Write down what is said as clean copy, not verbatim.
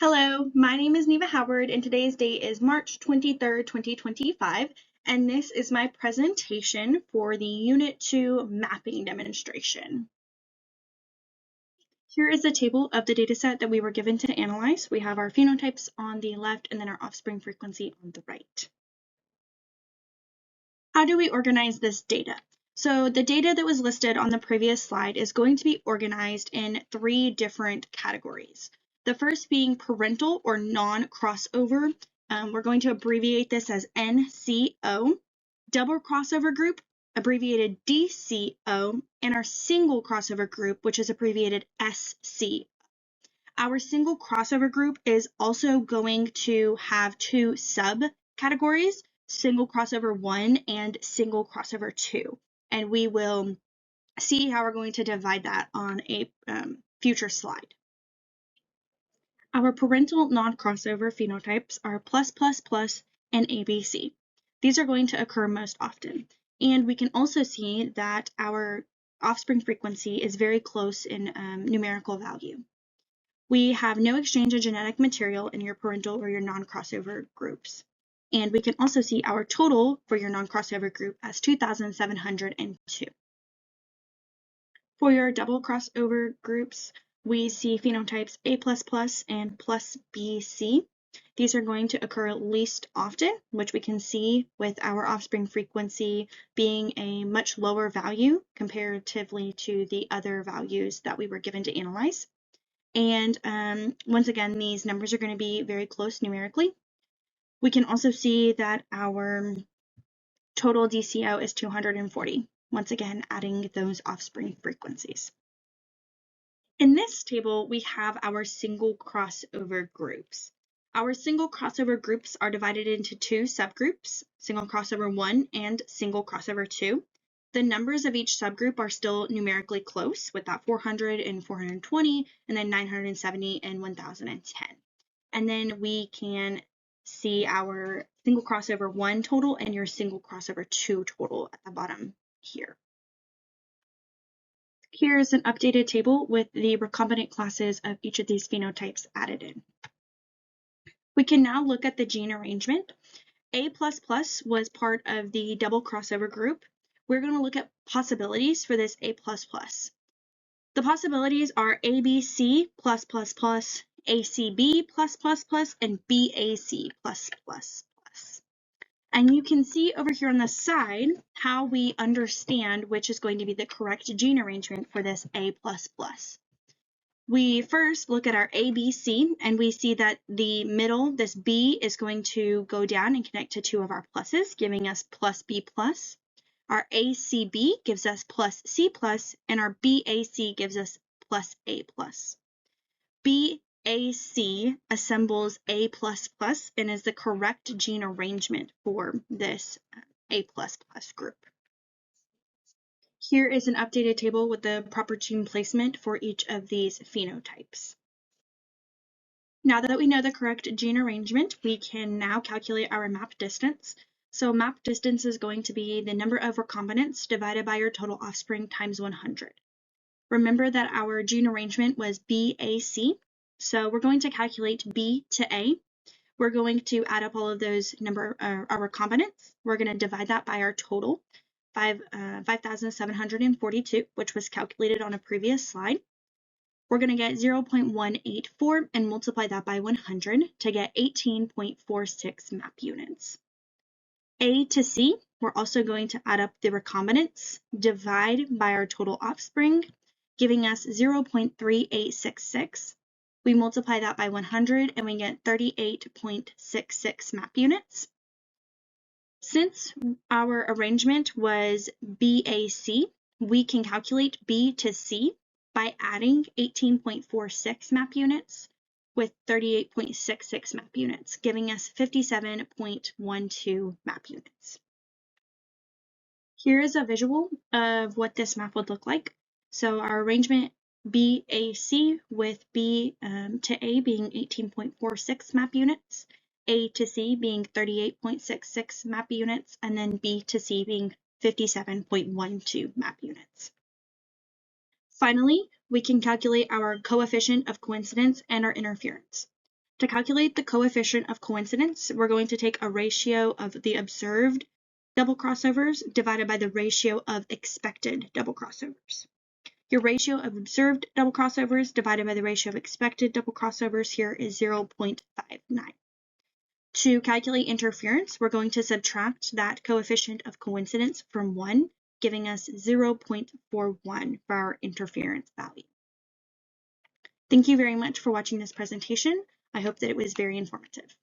Hello, my name is Neva Howard, and today's date is March 23rd, 2025, and this is my presentation for the Unit 2 mapping demonstration. Here is a table of the dataset that we were given to analyze. We have our phenotypes on the left and then our offspring frequency on the right. How do we organize this data? So the data that was listed on the previous slide is going to be organized in three different categories. The first being parental or non-crossover. We're going to abbreviate this as NCO. Double crossover group, abbreviated DCO, and our single crossover group, which is abbreviated SCO. Our single crossover group is also going to have two subcategories, single crossover 1 and single crossover 2. And we will see how we're going to divide that on a future slide. Our parental non-crossover phenotypes are +++ and ABC. These are going to occur most often. And we can also see that our offspring frequency is very close in numerical value. We have no exchange of genetic material in your parental or your non-crossover groups. And we can also see our total for your non-crossover group as 2,702. For your double crossover groups, we see phenotypes A++ and +BC. These are going to occur least often, which we can see with our offspring frequency being a much lower value comparatively to the other values that we were given to analyze. And once again, these numbers are going to be very close numerically. We can also see that our total DCO is 240. Once again, adding those offspring frequencies. In this table, we have our single crossover groups. Our single crossover groups are divided into two subgroups, single crossover 1 and single crossover 2. The numbers of each subgroup are still numerically close with that 400 and 420, and then 970 and 1010. And then we can see our single crossover 1 total and your single crossover 2 total at the bottom here. Here is an updated table with the recombinant classes of each of these phenotypes added in. We can now look at the gene arrangement. A++ was part of the double crossover group. We're going to look at possibilities for this A++. The possibilities are ABC++, ACB++, and BAC++. And you can see over here on the side how we understand which is going to be the correct gene arrangement for this A++. We first look at our ABC, and we see that the middle, this B, is going to go down and connect to two of our pluses, giving us +B+. Our ACB gives us +C+, and our BAC gives us +A+. BAC assembles A++ and is the correct gene arrangement for this A++ group. Here is an updated table with the proper gene placement for each of these phenotypes. Now that we know the correct gene arrangement, we can now calculate our map distance. So map distance is going to be the number of recombinants divided by your total offspring times 100. Remember that our gene arrangement was BAC. So we're going to calculate B to A. We're going to add up all of those our recombinants. We're going to divide that by our total, 5,742, which was calculated on a previous slide. We're going to get 0.184 and multiply that by 100 to get 18.46 map units. A to C, we're also going to add up the recombinants, divide by our total offspring, giving us 0.3866. We multiply that by 100 and we get 38.66 map units. Since our arrangement was BAC, we can calculate B to C by adding 18.46 map units with 38.66 map units, giving us 57.12 map units. Here is a visual of what this map would look like. So our arrangement BAC with B to A being 18.46 map units, A to C being 38.66 map units, and then B to C being 57.12 map units. Finally, we can calculate our coefficient of coincidence and our interference. To calculate the coefficient of coincidence, we're going to take a ratio of the observed double crossovers divided by the ratio of expected double crossovers. Your ratio of observed double crossovers divided by the ratio of expected double crossovers here is 0.59. To calculate interference, we're going to subtract that coefficient of coincidence from 1, giving us 0.41 for our interference value. Thank you very much for watching this presentation. I hope that it was very informative.